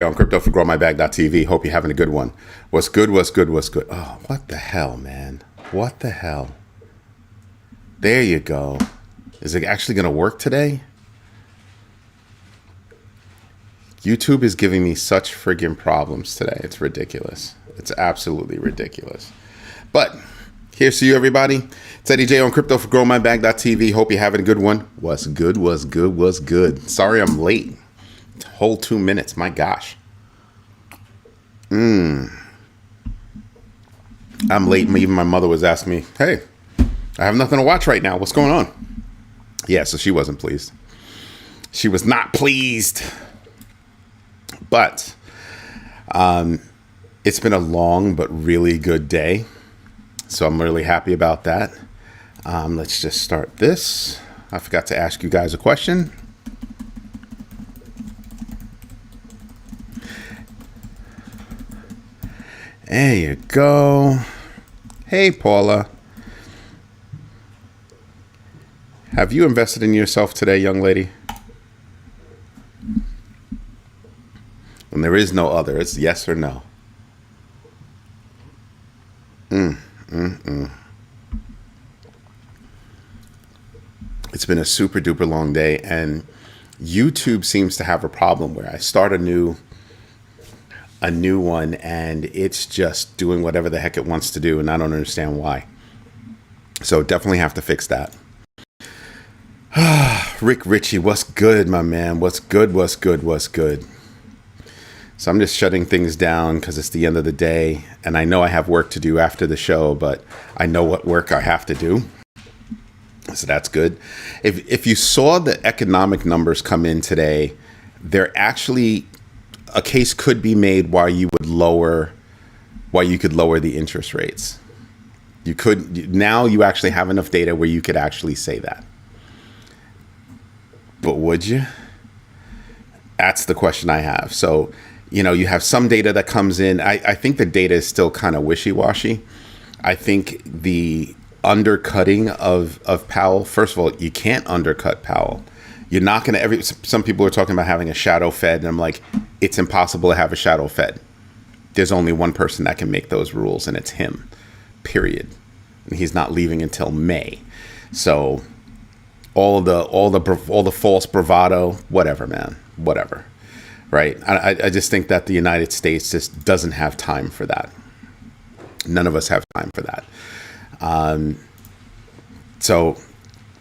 On crypto4growmybag.tv. Hope you're having a good one. What's good? What's good? What's good? Oh, what the hell, man? What the hell? There you go. Is it actually going to work today? YouTube is giving me such friggin' problems today. It's ridiculous. It's absolutely ridiculous. But here's to you, everybody. It's Eddie J on crypto4growmybag.tv. Hope you're having a good one. What's good? What's good? What's good? Sorry I'm late. Whole 2 minutes. My gosh. I'm late. Even my mother was asking me, hey, I have nothing to watch right now. What's going on? Yeah, so she wasn't pleased. She was not pleased. But it's been a long but really good day. So I'm really happy about that. Let's just start this. I forgot to ask you guys a question. There you go. Hey, Paula. Have you invested in yourself today, young lady? And there is no other. It's yes or no. It's been a super duper long day, and YouTube seems to have a problem where I start a new one and it's just doing whatever the heck it wants to do, and I don't understand why. So definitely have to fix that. Rick Ritchie, what's good, my man? What's good? What's good? What's good? So I'm just shutting things down because it's the end of the day, and I know I have work to do after the show, but I know what work I have to do. So that's good. If you saw the economic numbers come in today, they're actually, a case could be made why you could lower the interest rates. You could, now you actually have enough data where you could actually say that. But would you? That's the question I have. So, you have some data that comes in. I think the data is still kind of wishy-washy. I think the undercutting of Powell, first of all, you can't undercut Powell. You're not going to, some people are talking about having a shadow Fed, and I'm like, it's impossible to have a shadow Fed. There's only one person that can make those rules, and it's him, period. And he's not leaving until May. So all the false bravado, whatever, man, whatever, right? I just think that the United States just doesn't have time for that. None of us have time for that. So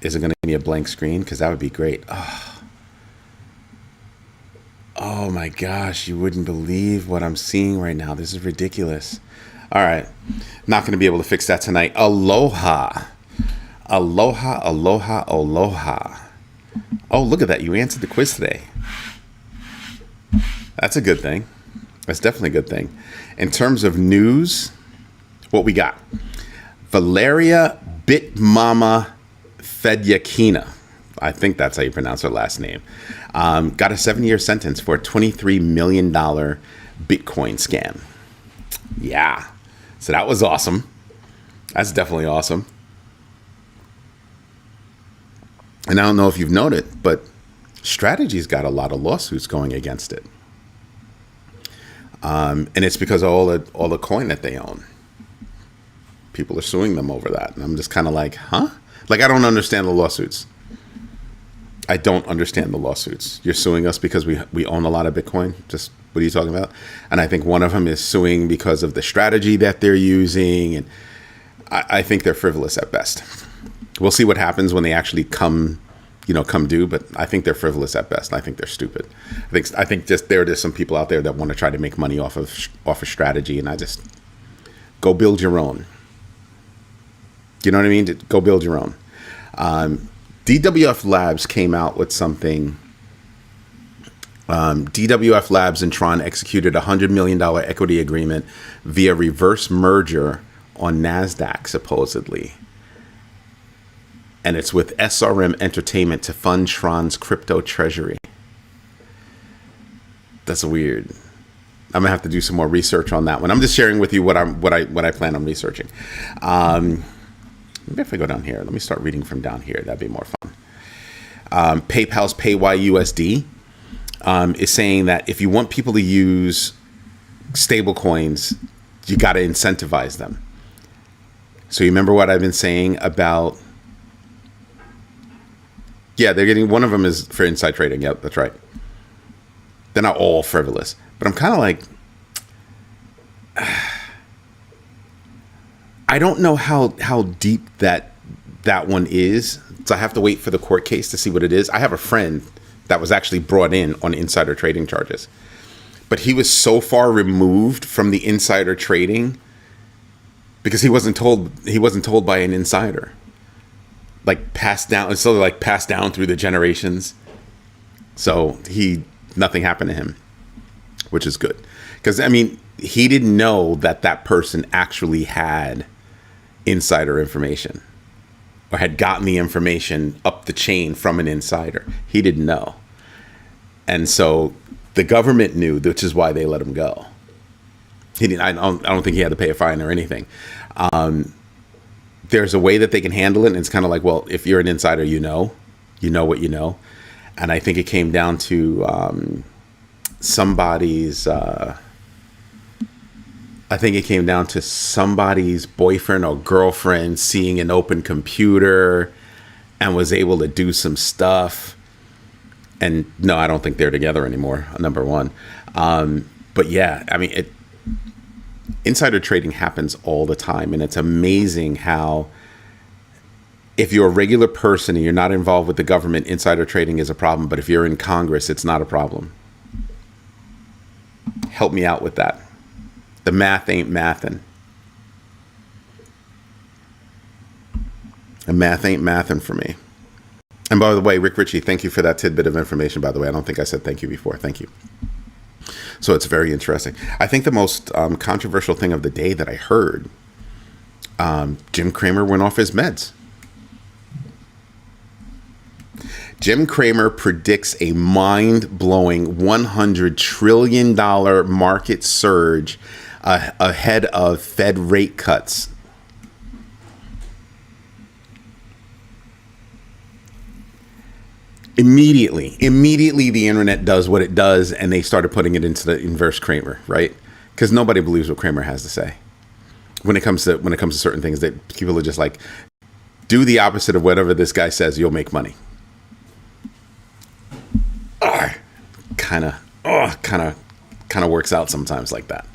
is it going to give me a blank screen? Because that would be great. Oh my gosh, you wouldn't believe what I'm seeing right now. This is ridiculous. All right, not going to be able to fix that tonight. Aloha. Aloha, aloha, aloha. Oh, look at that. You answered the quiz today. That's a good thing. That's definitely a good thing. In terms of news, what we got? Valeria Bitmama Fedyakina, I think that's how you pronounce her last name, got a 7-year sentence for a $23 million Bitcoin scam. Yeah. So that was awesome. That's definitely awesome. And I don't know if you've noted, but Strategy's got a lot of lawsuits going against it. And it's because of all the coin that they own. People are suing them over that. And I'm just kind of like, huh? Like, I don't understand the lawsuits. I don't understand the lawsuits. You're suing us because we own a lot of Bitcoin? Just, what are you talking about? And I think one of them is suing because of the strategy that they're using. And I think they're frivolous at best. We'll see what happens when they actually come due. But I think they're frivolous at best. I think they're stupid. I think just there's some people out there that want to try to make money off of strategy. And I just, go build your own. You know what I mean? Go build your own. DWF Labs came out with something. DWF Labs and Tron executed a $100 million equity agreement via reverse merger on NASDAQ, supposedly. And it's with SRM Entertainment to fund Tron's crypto treasury. That's weird. I'm gonna have to do some more research on that one. I'm just sharing with you what I plan on researching. Maybe if I go down here, let me start reading from down here. That'd be more fun. PayPal's PayYUSD is saying that if you want people to use stable coins, you got to incentivize them. So you remember what I've been saying about, yeah, they're getting, one of them is for inside trading. Yep, that's right. They're not all frivolous, but I'm kind of like, I don't know how deep that one is. So I have to wait for the court case to see what it is. I have a friend that was actually brought in on insider trading charges, but he was so far removed from the insider trading because he wasn't told by an insider, like passed down. It's sort of like passed down through the generations. So nothing happened to him, which is good. Because, I mean, he didn't know that person actually had insider information or had gotten the information up the chain from an insider. He didn't know. And so the government knew, which is why they let him go. He didn't. I don't think he had to pay a fine or anything. There's a way that they can handle it, and it's kind of like, well, if you're an insider, you know what you know. And I think it came down to somebody's boyfriend or girlfriend seeing an open computer and was able to do some stuff. And no, I don't think they're together anymore, number one. But yeah, I mean, insider trading happens all the time. And it's amazing how, if you're a regular person and you're not involved with the government, insider trading is a problem. But if you're in Congress, it's not a problem. Help me out with that. The math ain't mathin'. The math ain't mathin' for me. And by the way, Rick Ritchie, thank you for that tidbit of information, by the way. I don't think I said thank you before. Thank you. So it's very interesting. I think the most controversial thing of the day that I heard, Jim Cramer went off his meds. Jim Cramer predicts a mind-blowing $100 trillion market surge ahead of Fed rate cuts. Immediately, the internet does what it does, and they started putting it into the inverse Cramer, right? Because nobody believes what Cramer has to say when it comes to certain things. That people are just like, do the opposite of whatever this guy says, you'll make money. Kind of works out sometimes like that.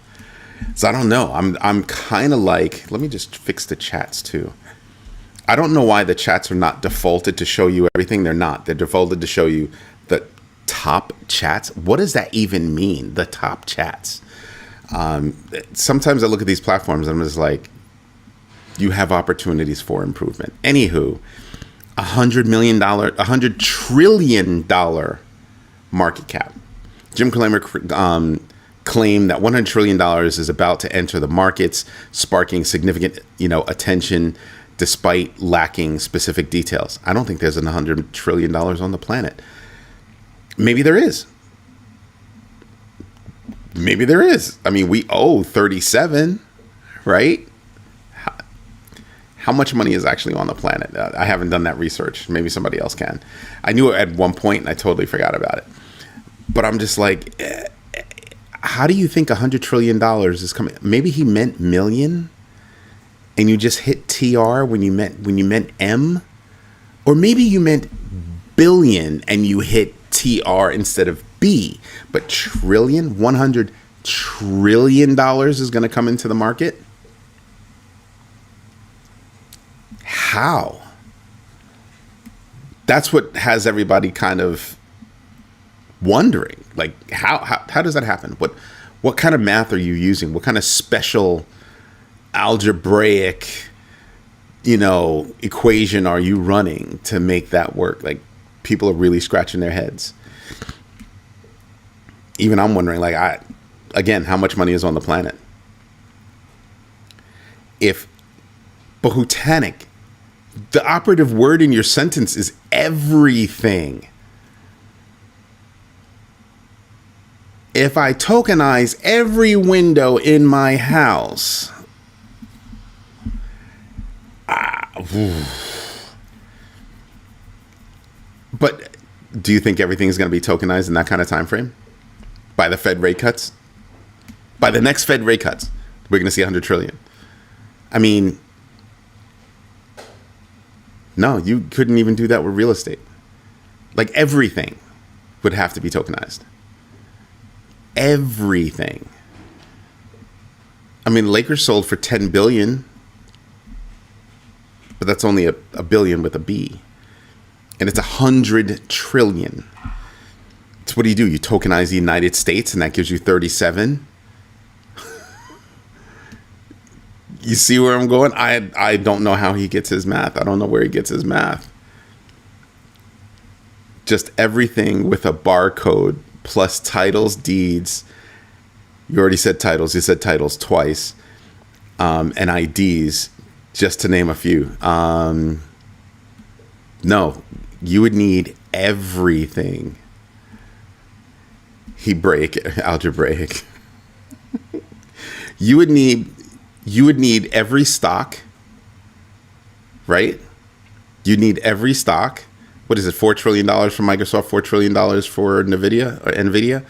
So I don't know. I'm kind of like, let me just fix the chats too. I don't know why the chats are not defaulted to show you everything. They're not. They're defaulted to show you the top chats. What does that even mean? The top chats. Sometimes I look at these platforms and I'm just like, you have opportunities for improvement. Anywho, $100 trillion market cap. Jim Cramer claimed that $100 trillion is about to enter the markets, sparking significant, attention despite lacking specific details. I don't think there's $100 trillion on the planet. Maybe there is. Maybe there is. I mean, we owe 37, right? How much money is actually on the planet? I haven't done that research. Maybe somebody else can. I knew it at one point and I totally forgot about it. But I'm just like, how do you think $100 trillion is coming? Maybe he meant million and you just hit TR when you meant M? Or maybe you meant billion and you hit TR instead of B. But trillion, $100 trillion is going to come into the market? How? That's what has everybody kind of wondering. Like, how does that happen? What kind of math are you using? What kind of special algebraic, equation are you running to make that work? Like, people are really scratching their heads. Even I'm wondering, like, again, how much money is on the planet? If Behutanic, the operative word in your sentence is everything. If I tokenize every window in my house, but Do you think everything's going to be tokenized in that kind of time frame? By the Fed rate cuts? By the next Fed rate cuts, we're going to see 100 trillion. I mean, no, you couldn't even do that with real estate. Like everything would have to be tokenized. Everything. I mean, Lakers sold for 10 billion, but that's only a billion with a B. And it's 100 trillion. So what do? You tokenize the United States and that gives you 37. You see where I'm going? I don't know how he gets his math. I don't know where he gets his math. Just everything with a barcode plus titles, deeds. You already said titles. You said titles twice. And IDs, just to name a few. No, you would need everything. Algebraic. You would need every stock, right? You need every stock. What is it? $4 trillion for Microsoft, $4 trillion for NVIDIA.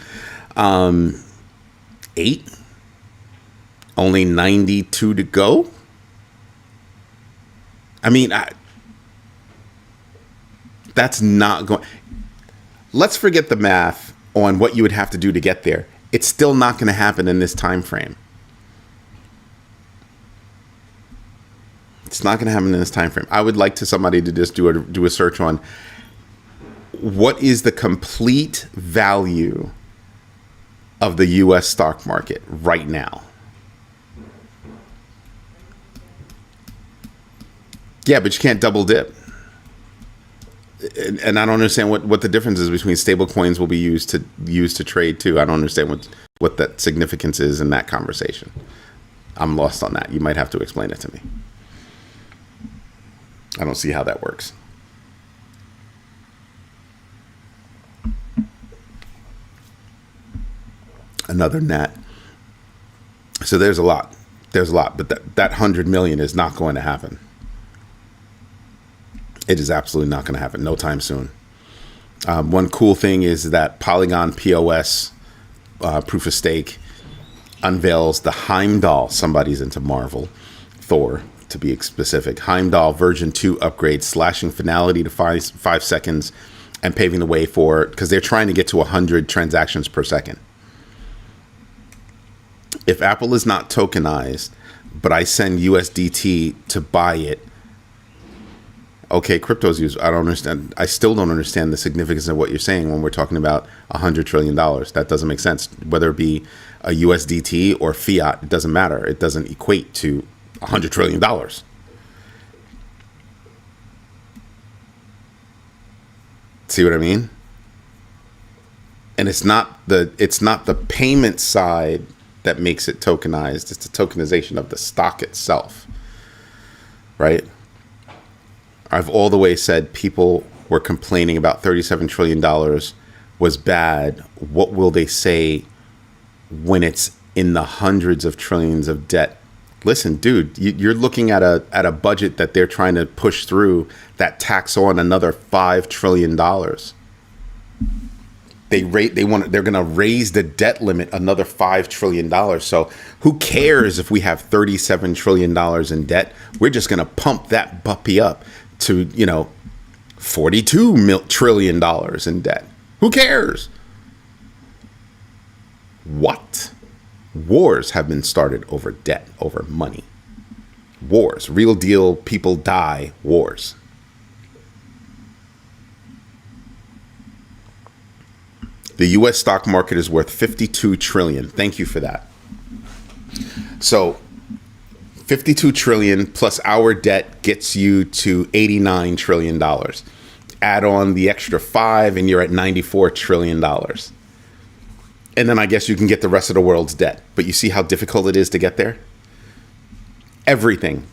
8. Only 92 to go. I mean, that's not going. Let's forget the math on what you would have to do to get there. It's still not going to happen in this time frame. It's not going to happen in this time frame. I would like somebody to just do a search on what is the complete value of the U.S. stock market right now. Yeah, but you can't double dip. And I don't understand what the difference is between stable coins will be used to trade too. I don't understand what that significance is in that conversation. I'm lost on that. You might have to explain it to me. I don't see how that works. Another net. So there's a lot, but that 100 million is not going to happen. It is absolutely not going to happen. No time soon. One cool thing is that Polygon POS, proof of stake, unveils the Heimdall. Somebody's into Marvel. Thor, to be specific. Heimdall version 2 upgrade, slashing finality to 5 seconds and paving the way for, because they're trying to get to 100 transactions per second. If Apple is not tokenized, but I send USDT to buy it, okay, crypto's used. I don't understand. I still don't understand the significance of what you're saying when we're talking about $100 trillion. That doesn't make sense. Whether it be a USDT or fiat, it doesn't matter. It doesn't equate to $100 trillion. See what I mean? And it's not the payment side that makes it tokenized. It's the tokenization of the stock itself, right? I've all the way said people were complaining about $37 trillion was bad. What will they say when it's in the hundreds of trillions of debt? Listen, dude, you're looking at a budget that they're trying to push through that tacks on another $5 trillion. They're going to raise the debt limit another $5 trillion. So who cares if we have $37 trillion in debt? We're just going to pump that puppy up to, $42 trillion in debt. Who cares? What? Wars have been started over debt, over money. Wars, real deal, people die, wars. The U.S. stock market is worth $52 trillion. Thank you for that. So $52 trillion plus our debt gets you to $89 trillion. Add on the extra 5 and you're at $94 trillion. And then I guess you can get the rest of the world's debt. But you see how difficult it is to get there? Everything.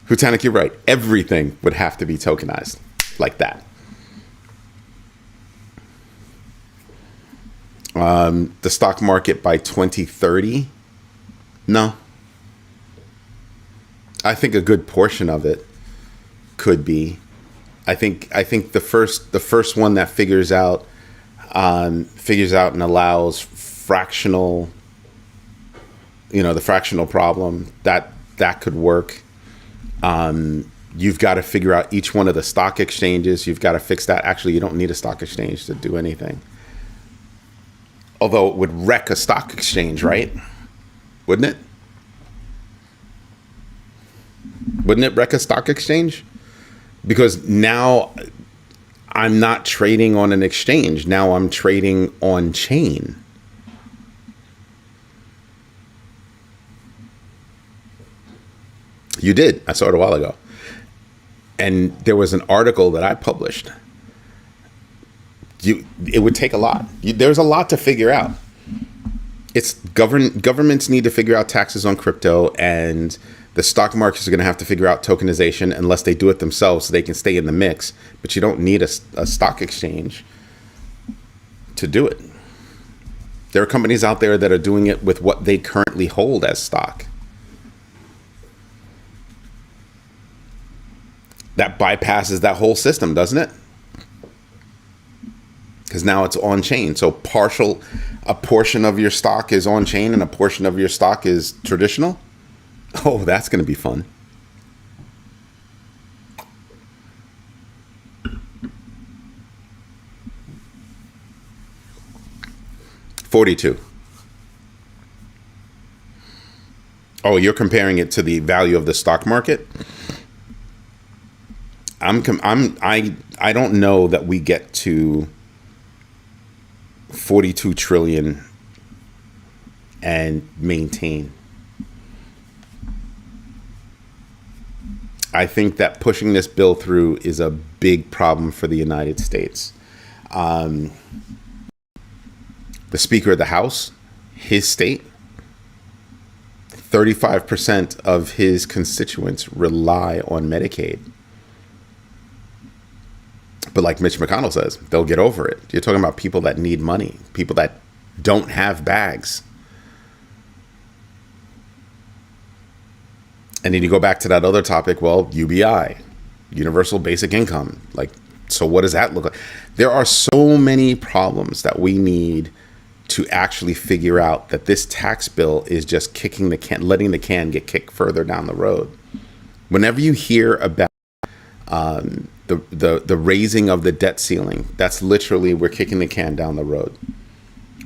Hutanik, you're right. Everything would have to be tokenized like that. The stock market by 2030? No. I think a good portion of it could be. I think the first one that figures out and allows fractional, the fractional problem, that could work. You've got to figure out each one of the stock exchanges. You've got to fix that. Actually, you don't need a stock exchange to do anything. Although it would wreck a stock exchange, right? Wouldn't it? Wouldn't it wreck a stock exchange? Because now I'm not trading on an exchange. Now I'm trading on chain. You did. I saw it a while ago. And there was an article that I published. It would take a lot. There's a lot to figure out. It's governments need to figure out taxes on crypto, and the stock markets are going to have to figure out tokenization unless they do it themselves so they can stay in the mix. But you don't need a stock exchange to do it. There are companies out there that are doing it with what they currently hold as stock. That bypasses that whole system, doesn't it? Because now it's on chain. So a portion of your stock is on chain and a portion of your stock is traditional. Oh, that's going to be fun. $42. Oh, you're comparing it to the value of the stock market? I don't know that we get to 42 trillion and maintain. I think that pushing this bill through is a big problem for the United States. The Speaker of the House, his state, 35% of his constituents rely on Medicaid. But like Mitch McConnell says, they'll get over it. You're talking about people that need money, people that don't have bags. And then you go back to that other topic, well, UBI, universal basic income. Like, so what does that look like? There are so many problems that we need to actually figure out that this tax bill is just kicking the can, letting the can get kicked further down the road. Whenever you hear about the raising of the debt ceiling, that's literally we're kicking the can down the road.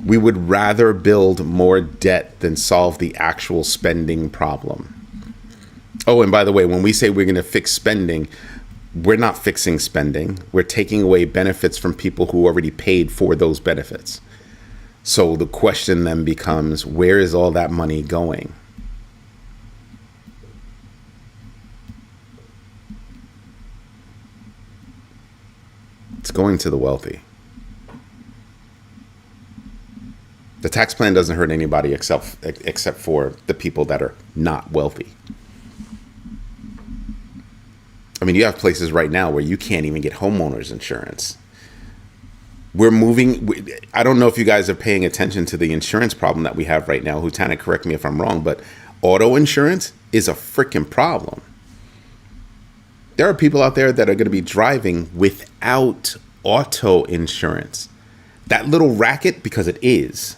We would rather build more debt than solve the actual spending problem. Oh, and by the way, when we say we're going to fix spending, we're not fixing spending. We're taking away benefits from people who already paid for those benefits. So the question then becomes, where is all that money going? It's going to the wealthy. The tax plan doesn't hurt anybody except for the people that are not wealthy. I mean, you have places right now where you can't even get homeowners insurance. We're moving. I don't know if you guys are paying attention to the insurance problem that we have right now. Lieutenant, correct me if I'm wrong, but auto insurance is a freaking problem. There are people out there that are going to be driving without auto insurance. That little racket, because it is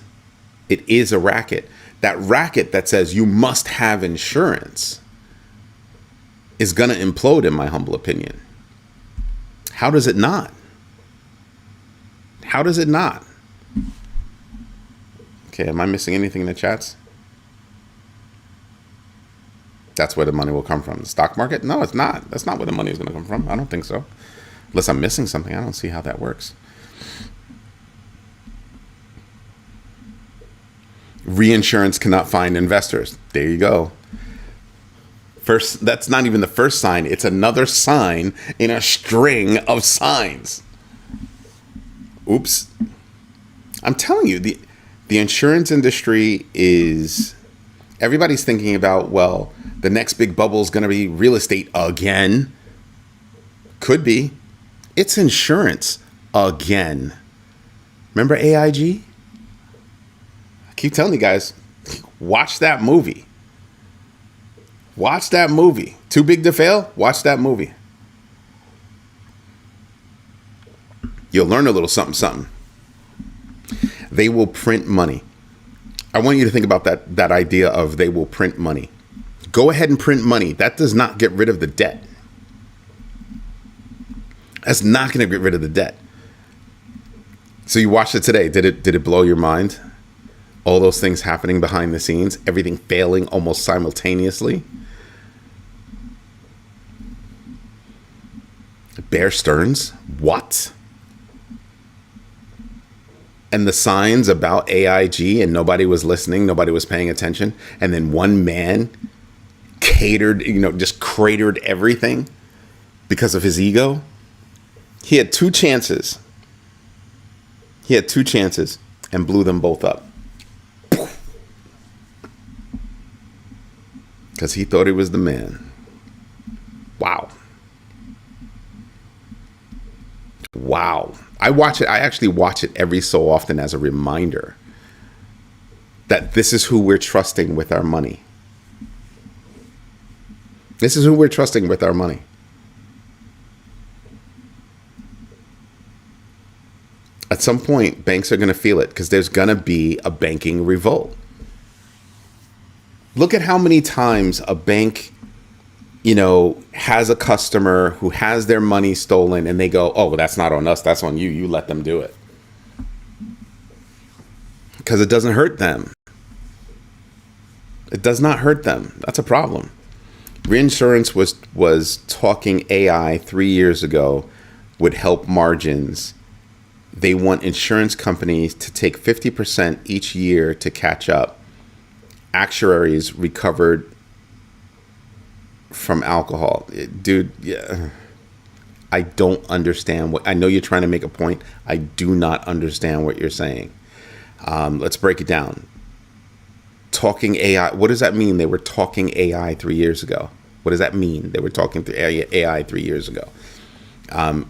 a racket. That racket that says you must have insurance is going to implode, in my humble opinion. How does it not? How does it not? Okay, am I missing anything in the chats? That's where the money will come from. The stock market? No, it's not. That's not where the money is going to come from. I don't think so. Unless I'm missing something. I don't see how that works. Reinsurance cannot find investors. There you go. First, that's not even the first sign. It's another sign in a string of signs. Oops. I'm telling you, the insurance industry is... Everybody's thinking about, well, the next big bubble is going to be real estate again. Could be. It's insurance again. Remember AIG? I keep telling you guys, watch that movie. Watch that movie. Too big to fail? Watch that movie. you'll learn a little something, something. They will print money. I want you to think about that idea of they will print money. Go ahead and print money. That does not get rid of the debt. That's not going to get rid of the debt. So you watched it today. Did it blow your mind? All those things happening behind the scenes, everything failing almost simultaneously. Bear Stearns, what? And the signs about AIG, and nobody was listening, nobody was paying attention. And then one man just cratered everything because of his ego. He had two chances. And blew them both up. Because he thought he was the man. Wow. I actually watch it every so often as a reminder that this is who we're trusting with our money. This is who we're trusting with our money. At some point, banks are going to feel it because there's going to be a banking revolt. Look at how many times a bank, has a customer who has their money stolen and they go, oh, well, that's not on us. That's on you. You let them do it. Because it doesn't hurt them. It does not hurt them. That's a problem. Reinsurance was talking AI 3 years ago would help margins. They want insurance companies to take 50% each year to catch up. Actuaries recovered from alcohol. Dude, yeah. I don't understand I know you're trying to make a point. I do not understand what you're saying. Let's break it down. Talking AI, what does that mean? They were talking AI 3 years ago. What does that mean? They were talking to AI 3 years ago.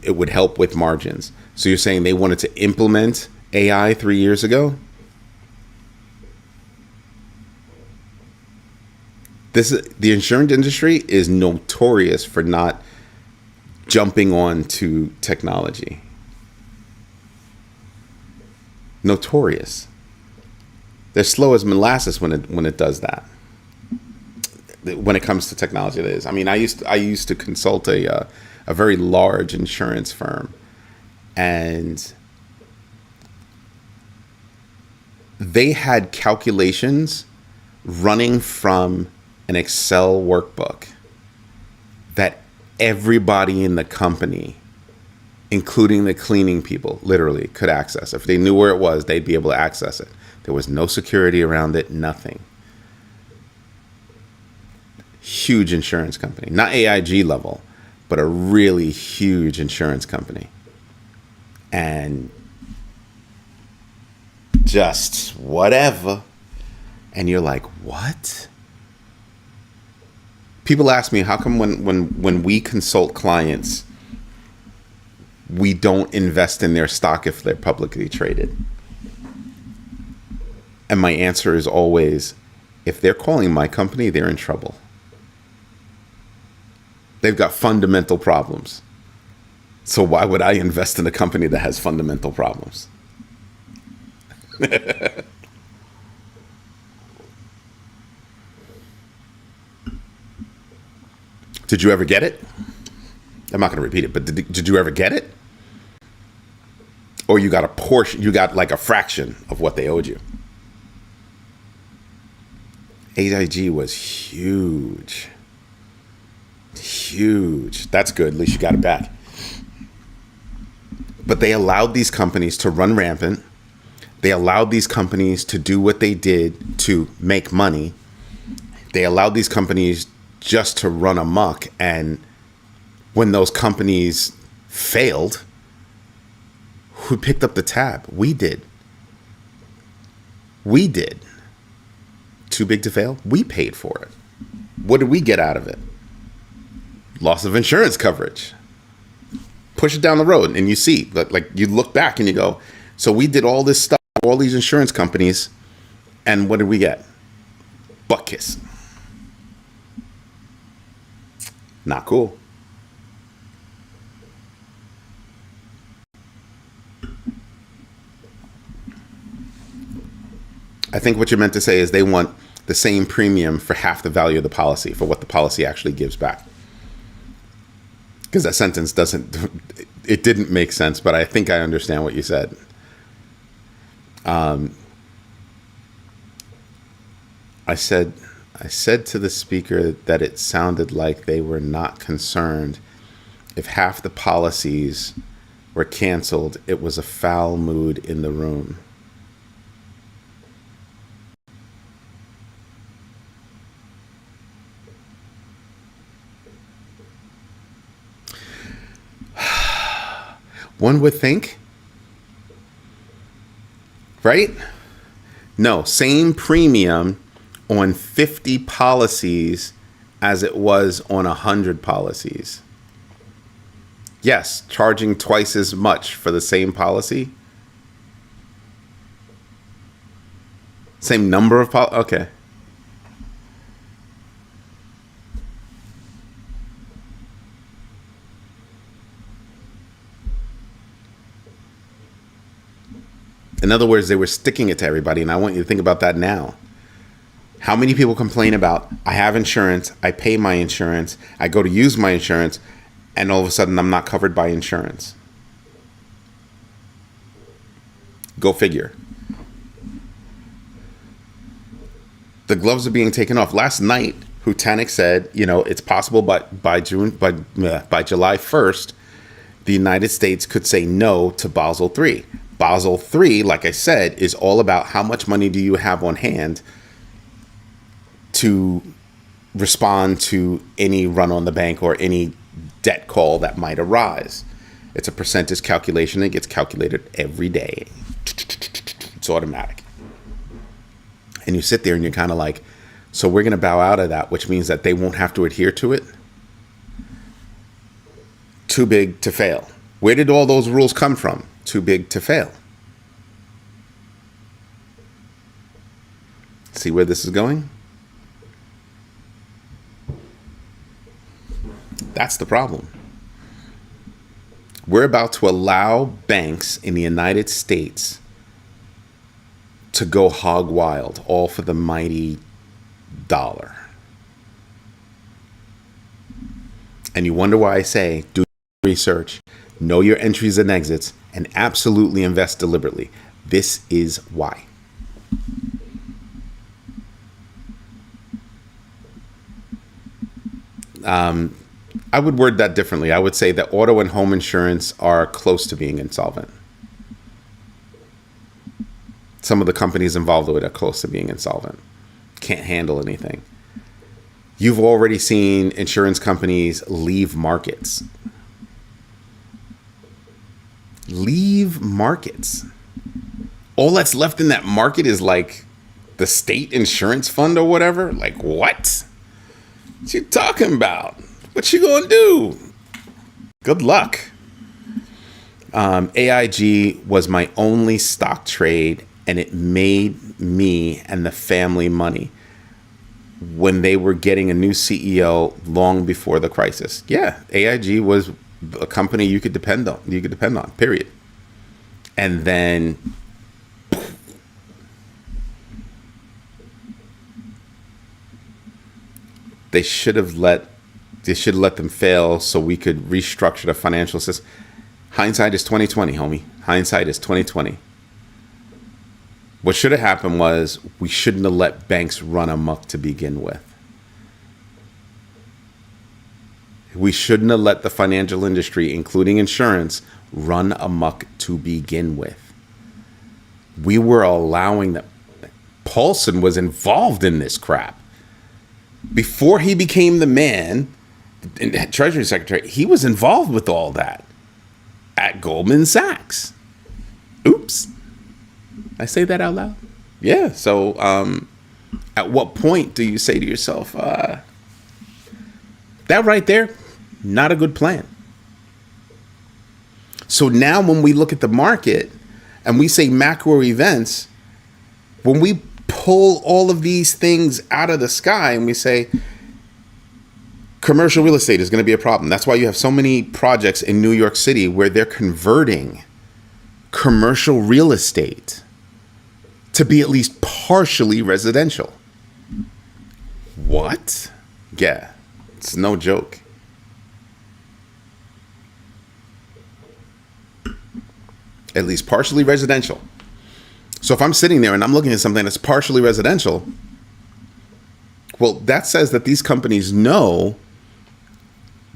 It would help with margins. So you're saying they wanted to implement AI 3 years ago? The insurance industry is notorious for not jumping on to technology. Notorious. They're slow as molasses when it does that. When it comes to technology, it is. I mean, I used to consult a very large insurance firm, and they had calculations running from an Excel workbook that everybody in the company, including the cleaning people, literally could access. If they knew where it was, they'd be able to access it. There was no security around it, nothing. Huge insurance company, not AIG level, but a really huge insurance company. And just whatever. And you're like, what? People ask me, how come when we consult clients, we don't invest in their stock if they're publicly traded? And my answer is always, if they're calling my company, they're in trouble. They've got fundamental problems. So why would I invest in a company that has fundamental problems? Did you ever get it? I'm not going to repeat it, but did you ever get it? Or you got a portion, you got like a fraction of what they owed you? AIG was huge. Huge. That's good. At least you got it back. But they allowed these companies to run rampant. They allowed these companies to do what they did to make money. They allowed these companies just to run amok. And when those companies failed, who picked up the tab? We did. We did. Too big to fail? We paid for it. What did we get out of it? Loss of insurance coverage. Push it down the road and you see, like you look back and you go, so we did all this stuff, all these insurance companies, and what did we get? Butt kiss. Not cool. I think what you meant to say is they want the same premium for half the value of the policy for what the policy actually gives back. Because that sentence didn't make sense, but I think I understand what you said. I said to the speaker that it sounded like they were not concerned if half the policies were canceled. It was a foul mood in the room. One would think, right? No, same premium on 50 policies as it was on 100 policies. Yes, charging twice as much for the same policy. Same number of okay. In other words, they were sticking it to everybody, and I want you to think about that now. How many people complain about, I have insurance, I pay my insurance, I go to use my insurance, and all of a sudden I'm not covered by insurance? Go figure. The gloves are being taken off. Last night, Hutanic said, it's possible by July 1st, the United States could say no to Basel III. Basel III, like I said, is all about how much money do you have on hand to respond to any run on the bank or any debt call that might arise. It's a percentage calculation that gets calculated every day. It's automatic. And you sit there and you're kind of like, so we're going to bow out of that, which means that they won't have to adhere to it? Too big to fail. Where did all those rules come from? Too big to fail. See where this is going? That's the problem. We're about to allow banks in the United States to go hog wild, all for the mighty dollar. And you wonder why I say, do research, know your entries and exits, and absolutely invest deliberately. This is why. I would word that differently. I would say that auto and home insurance are close to being insolvent. Some of the companies involved with it are close to being insolvent. Can't handle anything. You've already seen insurance companies leave markets. Leave markets. All that's left in that market is like the state insurance fund or whatever. Like, what? What you talking about? What you gonna do? Good luck. AIG was my only stock trade, and it made me and the family money when they were getting a new CEO long before the crisis. Yeah, AIG was a company you could depend on. Period. And then they should have let them fail so we could restructure the financial system. Hindsight is 2020, homie. Hindsight is 2020. What should have happened was we shouldn't have let banks run amok to begin with. We shouldn't have let the financial industry, including insurance, run amok to begin with. We were allowing that. Paulson was involved in this crap. Before he became the man, Treasury Secretary, he was involved with all that at Goldman Sachs. Oops. I say that out loud? Yeah. So at what point do you say to yourself, that right there, not a good plan? So now when we look at the market and we say macro events, when we pull all of these things out of the sky and we say commercial real estate is going to be a problem. That's why you have so many projects in New York City where they're converting commercial real estate to be at least partially residential. What? Yeah, it's no joke. At least partially residential. So if I'm sitting there and I'm looking at something that's partially residential, well, that says that these companies know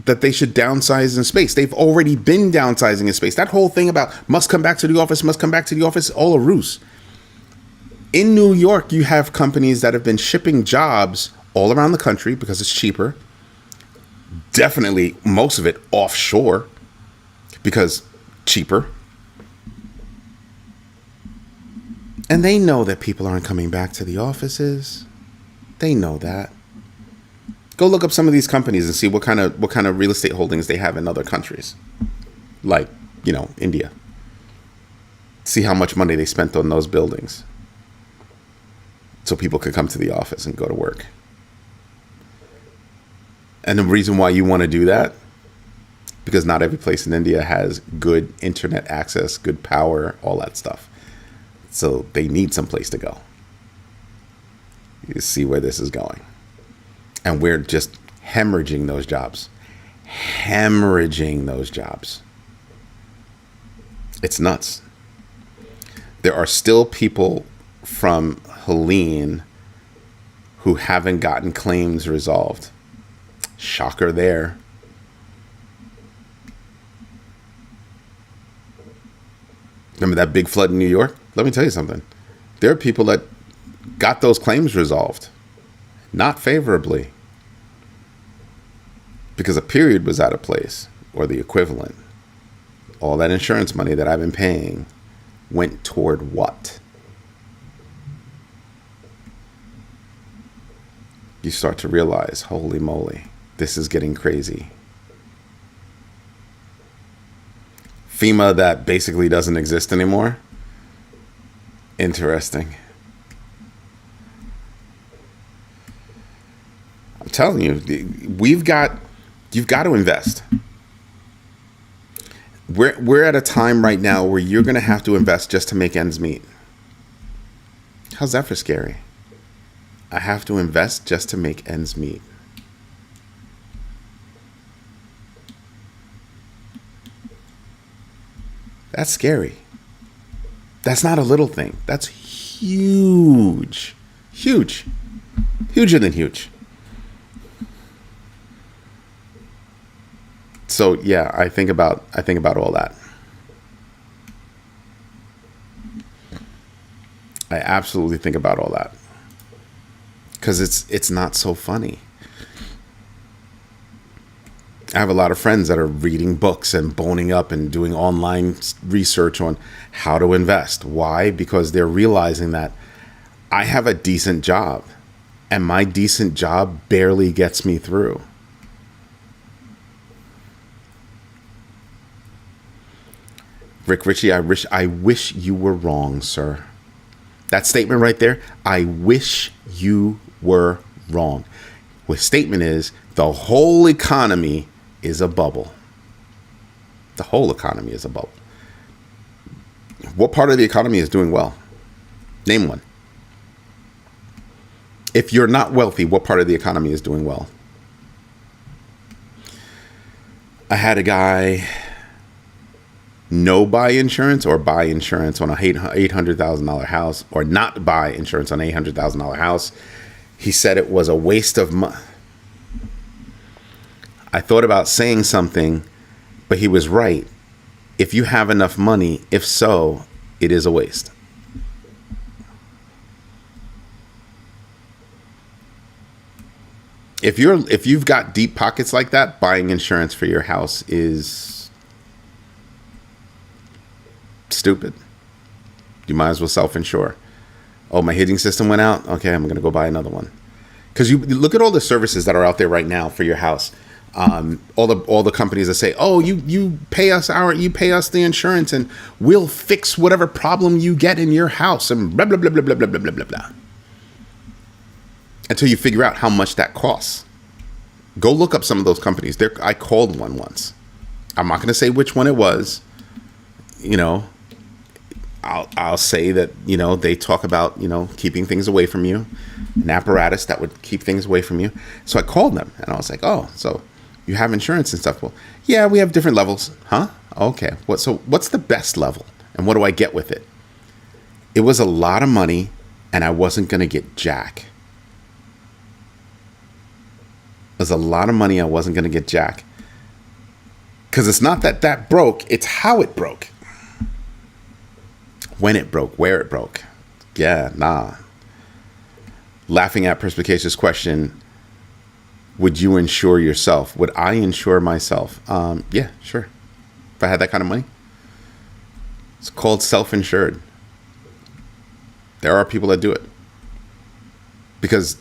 that they should downsize in space. They've already been downsizing in space. That whole thing about must come back to the office, all a ruse. In New York, you have companies that have been shipping jobs all around the country because it's cheaper. Definitely most of it offshore because cheaper. And they know that people aren't coming back to the offices. They know that. Go look up some of these companies and see what kind of real estate holdings they have in other countries, like, India. See how much money they spent on those buildings so people could come to the office and go to work. And the reason why you want to do that, because not every place in India has good internet access, good power, all that stuff. So they need some place to go. You see where this is going. And we're just hemorrhaging those jobs. It's nuts. There are still people from Helene who haven't gotten claims resolved. Shocker there. Remember that big flood in New York? Let me tell you something. There are people that got those claims resolved. Not favorably. Because a period was out of place, or the equivalent. All that insurance money that I've been paying went toward what? You start to realize, holy moly, this is getting crazy. FEMA that basically doesn't exist anymore. Interesting. I'm telling you, you've got to invest. We're at a time right now where you're going to have to invest just to make ends meet. How's that for scary? I have to invest just to make ends meet. That's scary. That's not a little thing. That's huge. Huge. Huger than huge. So yeah, I think about all that. I absolutely think about all that. Because it's not so funny. I have a lot of friends that are reading books and boning up and doing online research on how to invest. Why? Because they're realizing that I have a decent job and my decent job barely gets me through. Rick Ritchie, I wish you were wrong, sir. That statement right there, I wish you were wrong. What statement is, the whole economy is a bubble. The whole economy is a bubble. What part of the economy is doing well? Name one. If you're not wealthy, what part of the economy is doing well? I had a guy no buy insurance or buy insurance on a $800,000 house, or not buy insurance on an $800,000 house. He said it was a waste of money. I thought about saying something, but he was right. If you have enough money, if so, it is a waste. If you've got deep pockets like that, buying insurance for your house is stupid. You might as well self-insure. Oh, my heating system went out. Okay, I'm going to go buy another one. Because you look at all the services that are out there right now for your house. All the companies that say, "Oh, you pay us the insurance, and we'll fix whatever problem you get in your house," and blah blah blah blah blah blah blah blah blah. Until you figure out how much that costs. Go look up some of those companies. I called one once. I'm not going to say which one it was. I'll say that, they talk about, keeping things away from you, an apparatus that would keep things away from you. So I called them and I was like, oh, so you have insurance and stuff. Well, yeah, we have different levels. Huh? Okay. What's the best level and what do I get with it? It was a lot of money and I wasn't going to get jack. It was a lot of money. I wasn't going to get jack. Because it's not that broke. It's how it broke. When it broke, where it broke. Yeah, nah. Laughing at perspicacious question. Would you insure yourself? Would I insure myself? Yeah, sure. If I had that kind of money. It's called self-insured. There are people that do it. Because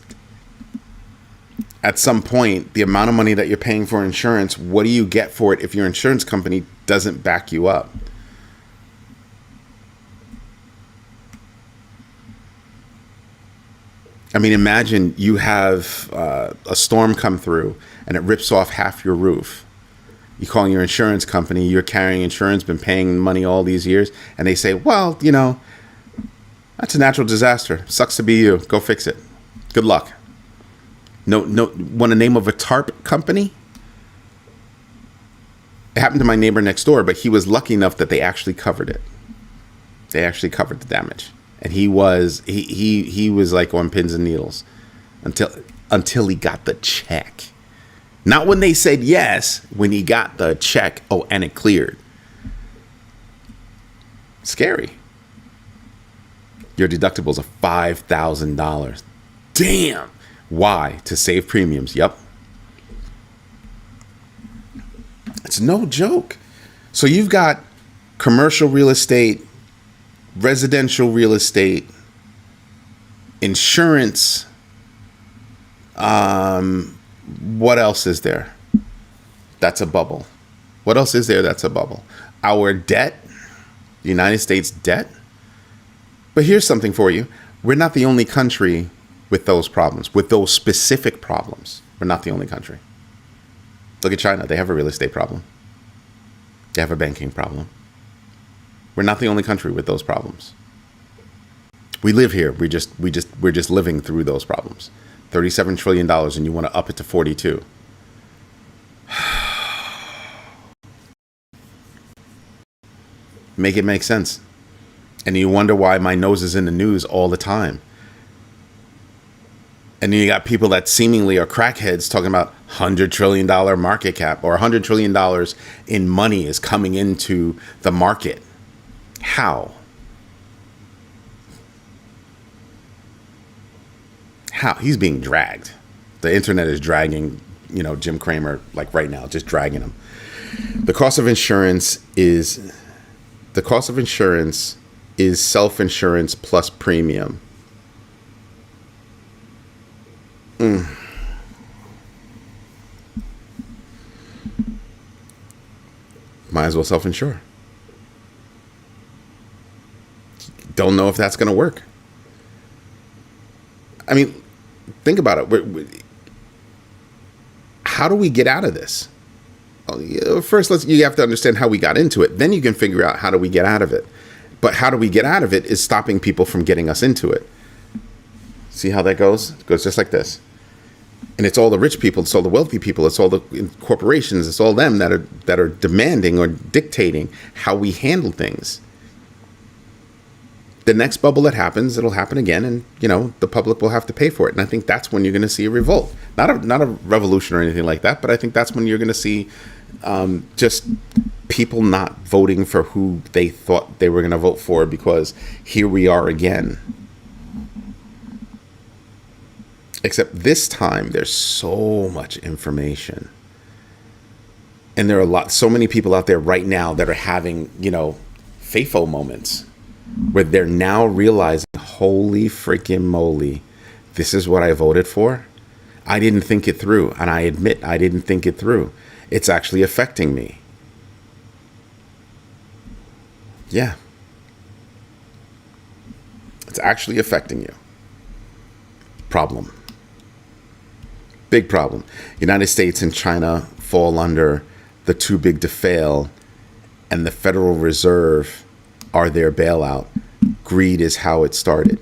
at some point, the amount of money that you're paying for insurance, what do you get for it if your insurance company doesn't back you up? I mean, imagine you have a storm come through and it rips off half your roof. You're calling your insurance company, you're carrying insurance, been paying money all these years, and they say, well, that's a natural disaster. Sucks to be you. Go fix it. Good luck. No, want a name of a tarp company? It happened to my neighbor next door, but he was lucky enough that they actually covered it. They actually covered the damage. And he was like on pins and needles until he got the check. Not when they said yes, when he got the check. Oh, and it cleared. Scary. Your deductible's of $5,000. Damn. Why? To save premiums. Yep. It's no joke. So you've got commercial real estate, residential real estate, insurance. What else is there? That's a bubble. What else is there? That's a bubble. Our debt, the United States debt. But here's something for you. We're not the only country with those problems, with those specific problems. We're not the only country. Look at China. They have a real estate problem. They have a banking problem. We're not the only country with those problems. We live here. We're just living through those problems. $37 trillion and you want to up it to 42. Make it make sense. And you wonder why my nose is in the news all the time. And then you got people that seemingly are crackheads talking about $100 trillion market cap or $100 trillion in money is coming into the market. How? How? He's being dragged. The internet is dragging, Jim Cramer, like right now, just dragging him. The cost of insurance is self-insurance plus premium. Might as well self-insure. Don't know if that's going to work. I mean, think about it. How do we get out of this? First, you have to understand how we got into it. Then you can figure out how do we get out of it. But how do we get out of it is stopping people from getting us into it. See how that goes? It goes just like this. And it's all the rich people, it's all the wealthy people, it's all the corporations, it's all them that are demanding or dictating how we handle things. The next bubble that happens, it'll happen again, and the public will have to pay for it. And I think that's when you're going to see a revolt, not a revolution or anything like that, but I think that's when you're going to see just people not voting for who they thought they were going to vote for, because here we are again. Except this time, there's so much information. And there are so many people out there right now that are having, FAFO moments where they're now realizing, holy freaking moly, this is what I voted for. I didn't think it through. And I admit I didn't think it through. It's actually affecting me. Yeah. It's actually affecting you. Problem. Big problem. United States and China fall under the too big to fail, and the Federal Reserve are their bailout. Greed is how it started.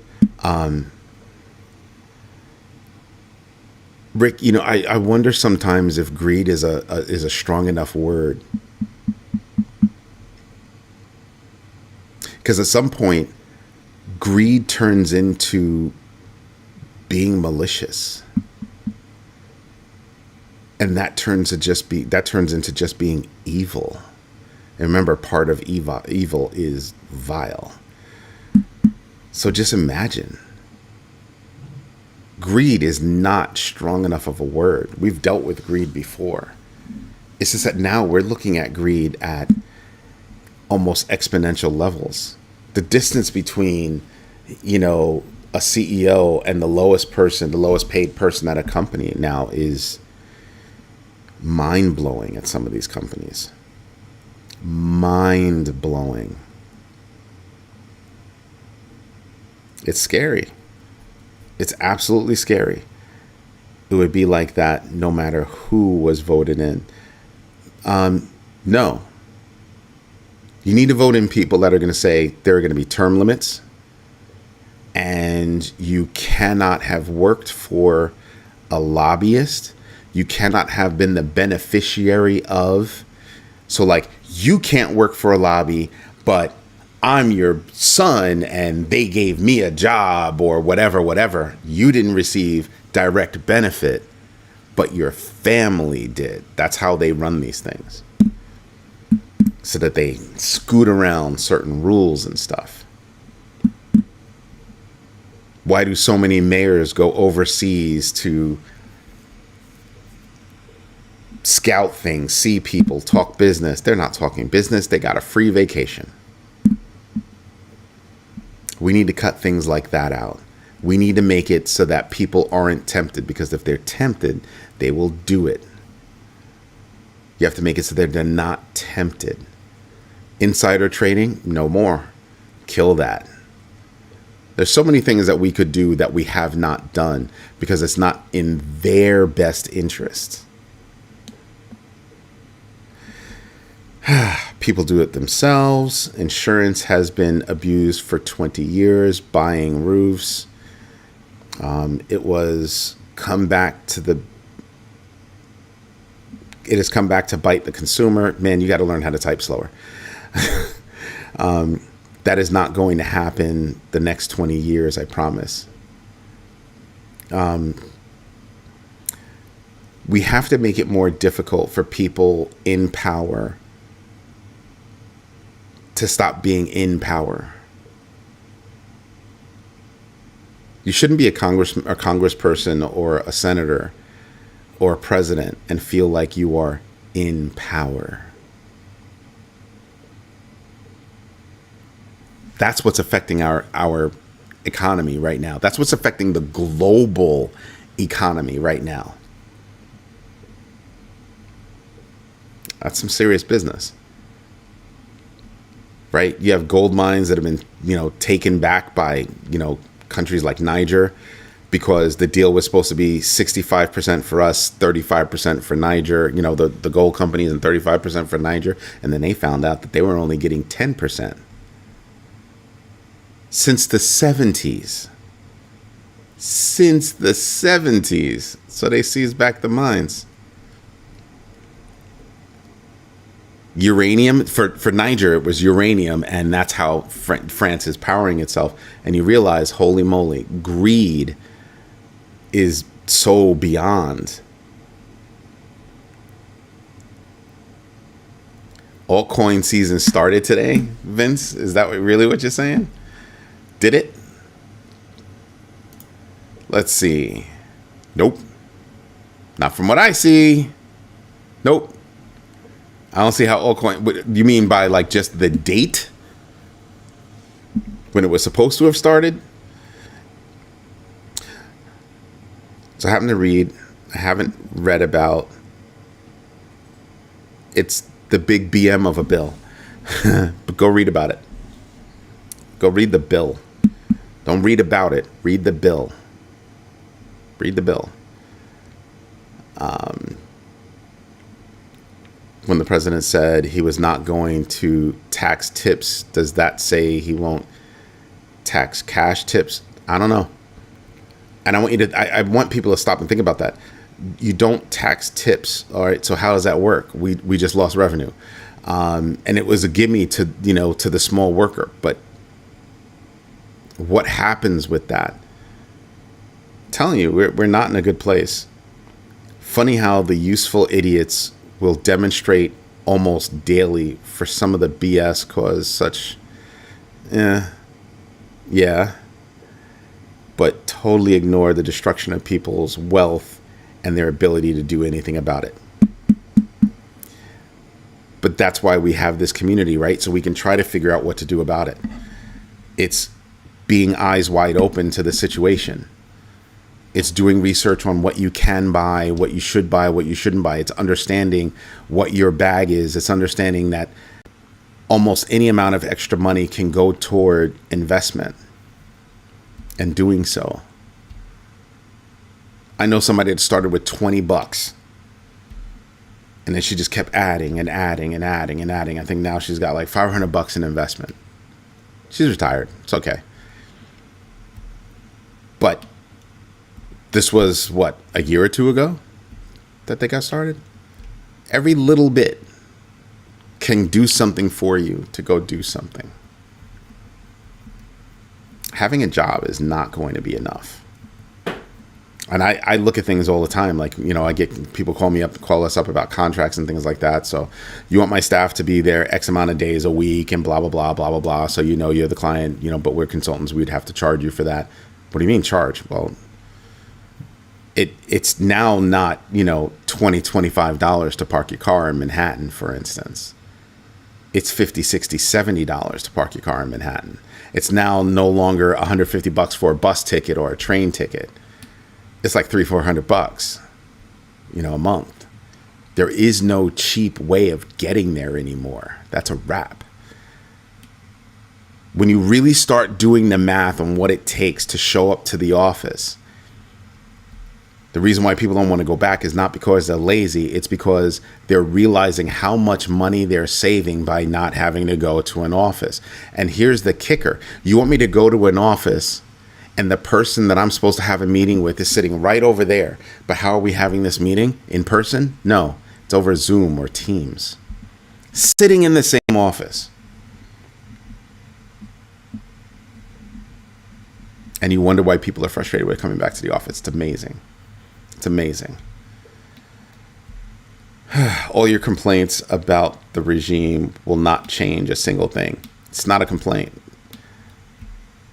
Rick, I wonder sometimes if greed is a strong enough word. Because at some point, greed turns into being malicious. And that turns into just being evil. And remember, part of evil is vile. So just imagine. Greed is not strong enough of a word. We've dealt with greed before. It's just that now we're looking at greed at almost exponential levels. The distance between, a CEO and the lowest paid person at a company now is mind-blowing at some of these companies. Mind-blowing. It's scary. It's absolutely scary. It would be like that no matter who was voted in. No. You need to vote in people that are going to say there are going to be term limits, and you cannot have worked for a lobbyist. You cannot have been the beneficiary of. So like, you can't work for a lobby, but I'm your son and they gave me a job or whatever. You didn't receive direct benefit, but your family did. That's how they run these things. So that they scoot around certain rules and stuff. Why do so many mayors go overseas to scout things, see people, talk business? They're not talking business. They got a free vacation. We need to cut things like that out. We need to make it so that people aren't tempted, because if they're tempted, they will do it. You have to make it so that they're not tempted. Insider trading, no more. Kill that. There's so many things that we could do that we have not done because it's not in their best interest. People do it themselves. Insurance has been abused for 20 years, buying roofs. It has come back to bite the consumer. Man, you got to learn how to type slower. That is not going to happen the next 20 years, I promise. We have to make it more difficult for people in power to stop being in power. You shouldn't be a congressperson or a senator or a president and feel like you are in power. That's what's affecting our economy right now. That's what's affecting the global economy right now. That's some serious business. Right? You have gold mines that have been, taken back by, countries like Niger, because the deal was supposed to be 65% for us, 35% for Niger, the gold companies, and 35% for Niger. And then they found out that they were only getting 10%. Since the 70s. So they seized back the mines. Uranium, for Niger, it was uranium, and that's how France is powering itself. And you realize, holy moly, greed is so beyond. Altcoin season started today, Vince? Is that really what you're saying? Did it? Let's see. Nope. Not from what I see. Nope. I don't see how altcoin. You mean by like just the date when it was supposed to have started? So I haven't read about. It's the big BM of a bill, but go read about it. Go read the bill. Don't read about it. Read the bill. Read the bill. When the president said he was not going to tax tips, does that say he won't tax cash tips? I don't know. And I want people to stop and think about that. You don't tax tips. All right. So how does that work? We just lost revenue. And it was a gimme to, to the small worker. But what happens with that? I'm telling you, we're not in a good place. Funny how the useful idiots will demonstrate almost daily for some of the BS cause such, yeah, but totally ignore the destruction of people's wealth and their ability to do anything about it. But that's why we have this community, right? So we can try to figure out what to do about it. It's being eyes wide open to the situation. It's doing research on what you can buy, what you should buy, what you shouldn't buy. It's understanding what your bag is. It's understanding that almost any amount of extra money can go toward investment, and doing so. I know somebody that started with $20, and then she just kept adding and adding and adding and adding. I think now she's got like $500 in investment. She's retired. It's okay. But this was what, a year or two ago that they got started? Every little bit can do something for you to go do something. Having a job is not going to be enough. And I look at things all the time. Like, I get people call us up about contracts and things like that. So you want my staff to be there X amount of days a week and blah, blah, blah, blah, blah, blah. So, you're the client, but we're consultants. We'd have to charge you for that. What do you mean charge? Well, it's now not, $20, $25 to park your car in Manhattan, for instance. It's $50, $60, $70 to park your car in Manhattan. It's now no longer $150 for a bus ticket or a train ticket. It's like $300, $400, a month. There is no cheap way of getting there anymore. That's a wrap. When you really start doing the math on what it takes to show up to the office, the reason why people don't want to go back is not because they're lazy. It's because they're realizing how much money they're saving by not having to go to an office. And here's the kicker. You want me to go to an office and the person that I'm supposed to have a meeting with is sitting right over there. But how are we having this meeting? In person? No, it's over Zoom or Teams. Sitting in the same office. And you wonder why people are frustrated with coming back to the office. It's amazing. It's amazing. All your complaints about the regime will not change a single thing. It's not a complaint.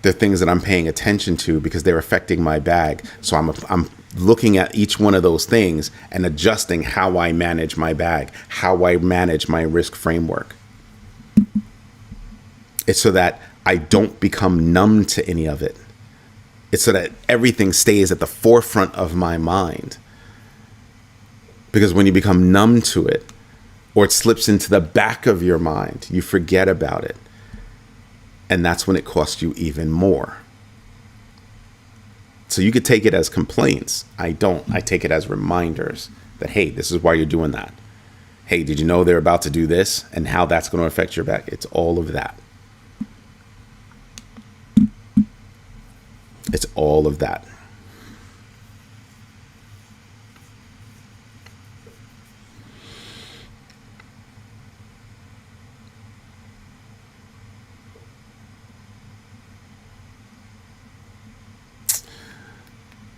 They're things that I'm paying attention to because they're affecting my bag. So I'm looking at each one of those things and adjusting how I manage my bag, how I manage my risk framework. It's so that I don't become numb to any of it. It's so that everything stays at the forefront of my mind. Because when you become numb to it, or it slips into the back of your mind, you forget about it. And that's when it costs you even more. So you could take it as complaints. I don't. I take it as reminders that, hey, this is why you're doing that. Hey, did you know they're about to do this and how that's going to affect your back? It's all of that. It's all of that.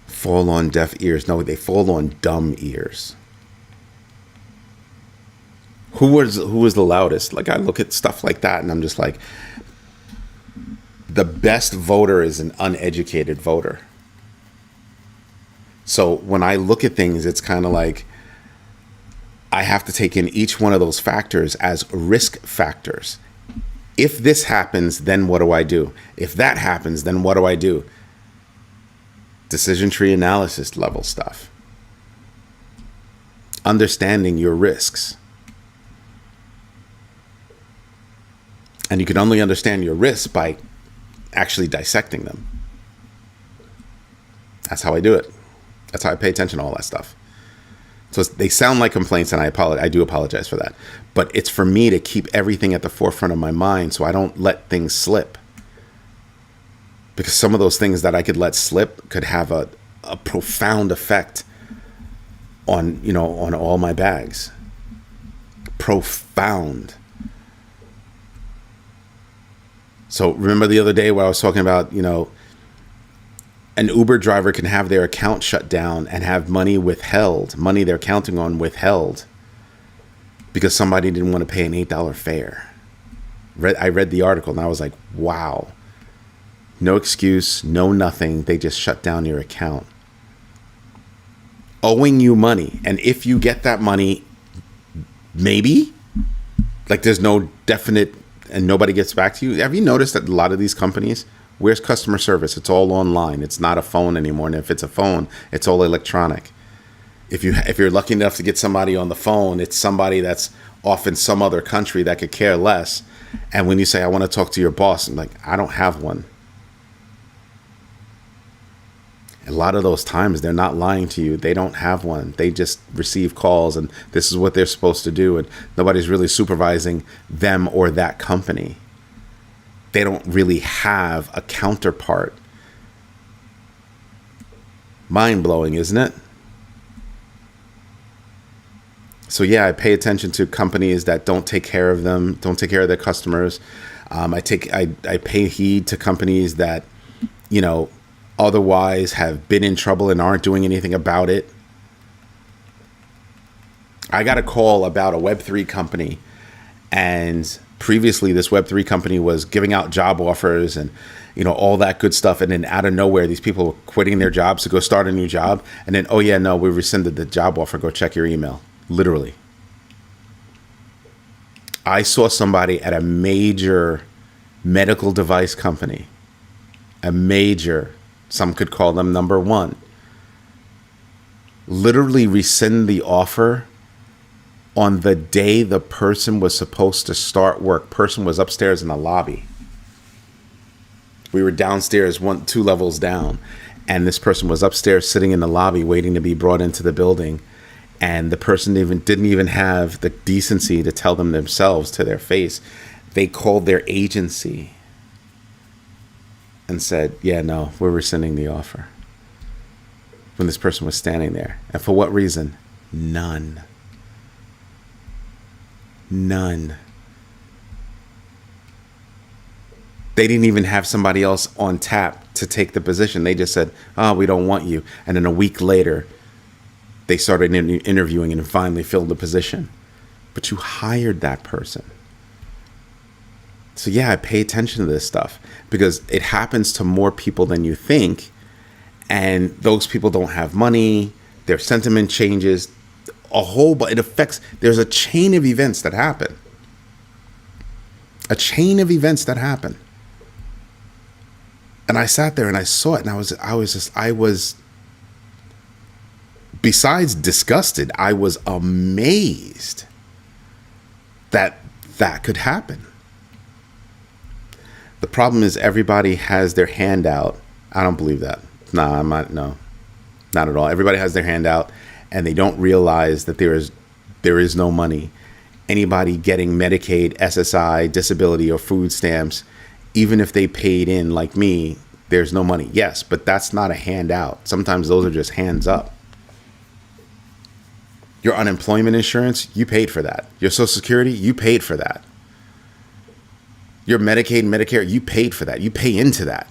Fall on deaf ears. No, they fall on dumb ears. Who was the loudest? Like, I look at stuff like that and I'm just like, the best voter is an uneducated voter. So when I look at things, it's kind of like I have to take in each one of those factors as risk factors. If this happens, then what do I do? If that happens, then what do I do? Decision tree analysis level stuff. Understanding your risks. And you can only understand your risks by actually dissecting them. That's how I do it. That's how I pay attention to all that stuff. So they sound like complaints, and I do apologize for that. But it's for me to keep everything at the forefront of my mind so I don't let things slip. Because some of those things that I could let slip could have a profound effect on, on all my bags. Profound. So remember the other day where I was talking about, an Uber driver can have their account shut down and have money withheld, money they're counting on withheld, because somebody didn't want to pay an $8 fare. I read the article and I was like, wow. No excuse, no nothing. They just shut down your account. Owing you money. And if you get that money, maybe, like there's no definite, and nobody gets back to you. Have you noticed that a lot of these companies, where's customer service? It's all online. It's not a phone anymore. And if it's a phone, it's all electronic. If you're lucky enough to get somebody on the phone, it's somebody that's off in some other country that could care less. And when you say, I want to talk to your boss, I'm like, I don't have one. A lot of those times, they're not lying to you. They don't have one. They just receive calls, and this is what they're supposed to do. And nobody's really supervising them or that company. They don't really have a counterpart. Mind-blowing, isn't it? So yeah, I pay attention to companies that don't take care of them, don't take care of their customers. I pay heed to companies that, otherwise have been in trouble and aren't doing anything about it. I got a call about a Web3 company, and previously this Web3 company was giving out job offers and, all that good stuff. And then out of nowhere, these people were quitting their jobs to go start a new job. And then, oh yeah, no, we rescinded the job offer. Go check your email. Literally. I saw somebody at a major medical device company, some could call them number one, literally rescind the offer on the day the person was supposed to start work. Person was upstairs in the lobby. We were downstairs, 2 levels down, and this person was upstairs sitting in the lobby waiting to be brought into the building. And the person didn't even have the decency to tell them themselves to their face. They called their agency and said, yeah, no, we're rescinding the offer. When this person was standing there. And for what reason? None. They didn't even have somebody else on tap to take the position. They just said, we don't want you. And then a week later, they started interviewing and finally filled the position. But you hired that person. So yeah, I pay attention to this stuff because it happens to more people than you think. And those people don't have money. Their sentiment changes. But it affects, there's a chain of events that happen. And I sat there and I saw it, and I was besides disgusted, I was amazed that could happen. The problem is everybody has their hand out. I don't believe that. No, not at all. Everybody has their hand out, and they don't realize that there is no money. Anybody getting Medicaid, SSI, disability, or food stamps, even if they paid in like me, there's no money. Yes, but that's not a handout. Sometimes those are just hands up. Your unemployment insurance, you paid for that. Your Social Security, you paid for that. Your Medicaid and Medicare, you paid for that. You pay into that.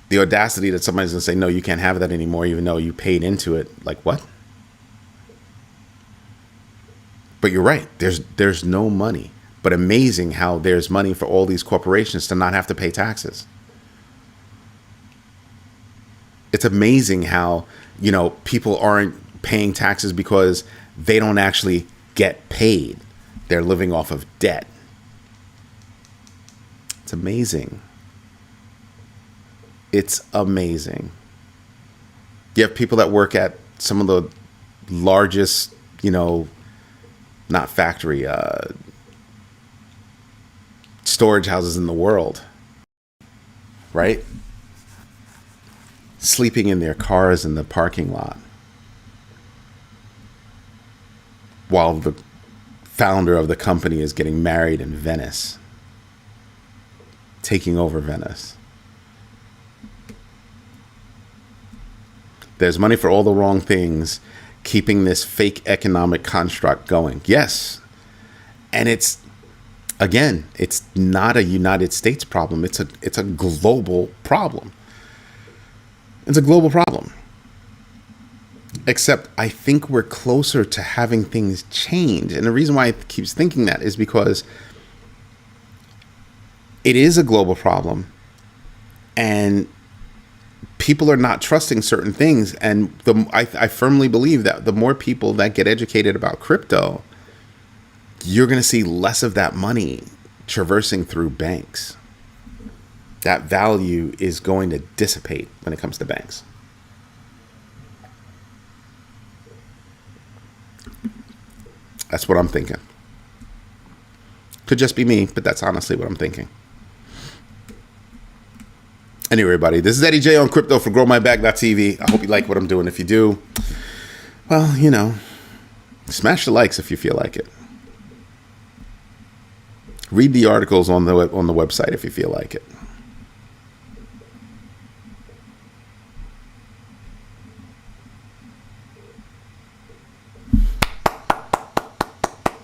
The audacity that somebody's going to say, no, you can't have that anymore, even though you paid into it. Like, what? But you're right. There's no money. But amazing how there's money for all these corporations to not have to pay taxes. It's amazing how, people aren't paying taxes because they don't actually get paid. They're living off of debt. It's amazing. It's amazing. You have people that work at some of the largest, not factory, storage houses in the world, right? sleeping in their cars in the parking lot while the founder of the company is getting married in Venice, taking over Venice. There's money for all the wrong things, keeping this fake economic construct going. Yes. And it's, again, it's not a United States problem. It's a global problem. It's a global problem. Except I think we're closer to having things change. And the reason why I keep thinking that is because it is a global problem. And people are not trusting certain things. And I firmly believe that the more people that get educated about crypto, you're going to see less of that money traversing through banks. That value is going to dissipate when it comes to banks. That's what I'm thinking. Could just be me, but that's honestly what I'm thinking. Anyway, everybody, this is Eddie J on Crypto for GrowMyBag.tv. I hope you like what I'm doing. If you do, well, you know, smash the likes if you feel like it. Read the articles on the website if you feel like it.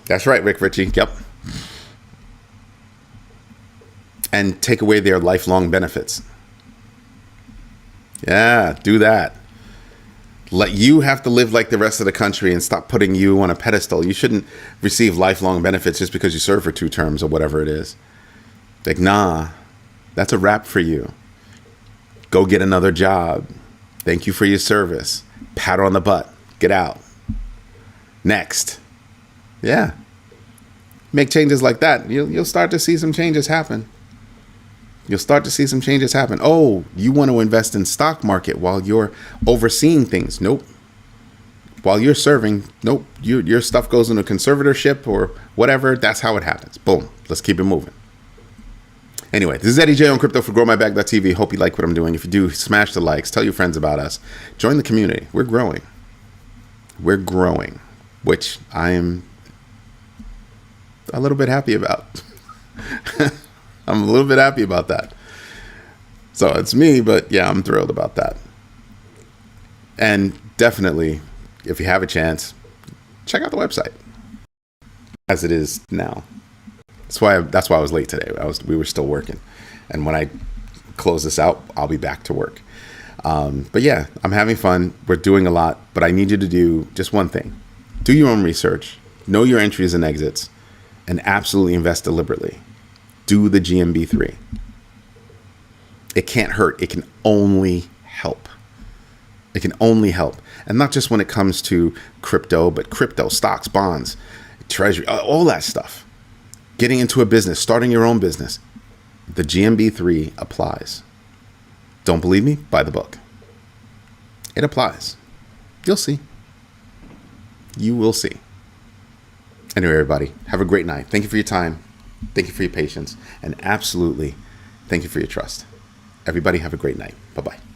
That's right, Rick Ritchie. Yep. And take away their lifelong benefits. Yeah, do that. Let you have to live like the rest of the country and stop putting you on a pedestal. You shouldn't receive lifelong benefits just because you serve for 2 terms or whatever it is. Like, nah, that's a wrap for you. Go get another job. Thank you for your service. Pat on the butt. Get out. Next. Yeah. Make changes like that. You'll start to see some changes happen. You'll start to see some changes happen. Oh, you want to invest in stock market while you're overseeing things? Nope. While you're serving, nope. Your stuff goes into conservatorship or whatever. That's how it happens. Boom. Let's keep it moving. Anyway, this is Eddie J on Crypto for GrowMyBag.tv. Hope you like what I'm doing. If you do, smash the likes. Tell your friends about us. Join the community. We're growing. We're growing, which I am a little bit happy about. I'm a little bit happy about that. So it's me, but yeah, I'm thrilled about that. And definitely, if you have a chance, check out the website as it is now. That's why I was late today. We were still working. And when I close this out, I'll be back to work. But yeah, I'm having fun. We're doing a lot, but I need you to do just one thing. Do your own research, know your entries and exits, and absolutely invest deliberately. Do the GMB3. It can't hurt. It can only help. It can only help. And not just when it comes to crypto, but crypto, stocks, bonds, treasury, all that stuff. Getting into a business, starting your own business. The GMB3 applies. Don't believe me? Buy the book. It applies. You'll see. You will see. Anyway, everybody, have a great night. Thank you for your time. Thank you for your patience. And absolutely, thank you for your trust. Everybody have a great night. Bye-bye.